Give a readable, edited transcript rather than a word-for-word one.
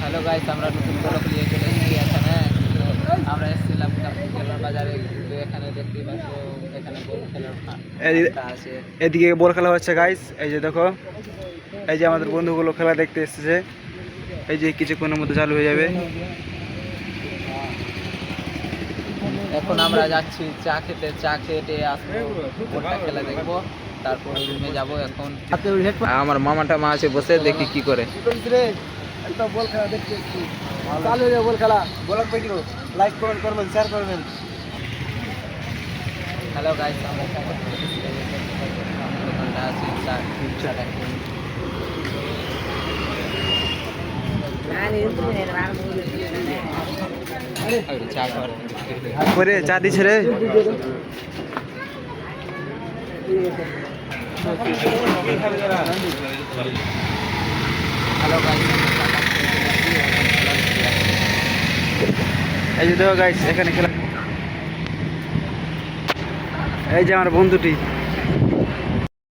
Hello guys, আমরা নতুন blog নিয়ে চলে এসেছি এখানে। আমরা এসেছিলাম খেলার বাজারে, কিন্তু এখানে দেখতেই পাচ্ছ এখানে বল খেলার মাঠটা আছে। এদিকে বল খেলা হচ্ছে গাইস, এই যে দেখো, এই যে আমাদের বন্ধুগুলো খেলা দেখতে এসেছে। এই যে কিছুক্ষণের মধ্যে চালু হয়ে যাবে। এখন আমরা যাচ্ছি চা খেতে আসবো, বলটা খেলা দেখবো, তারপর রুমে যাবো। এখন আমার মামাটা মা আছে বসে, দেখি কি করে। একটা বল খেলা দেখতে এসেছি, চালু হয়ে যাবে বল খেলা। ব্লগ ভিডিও লাইক কমেন্ট করবেন, শেয়ার করবেন। হ্যালো গাইস, আমরা দোকানটা আছে চাটা চা খাওয়ার করে চা দিছে রে। হ্যালো গাইস, এই যে দেখো গাইস, এখানে খেলা। এই যে আমার বন্ধুটি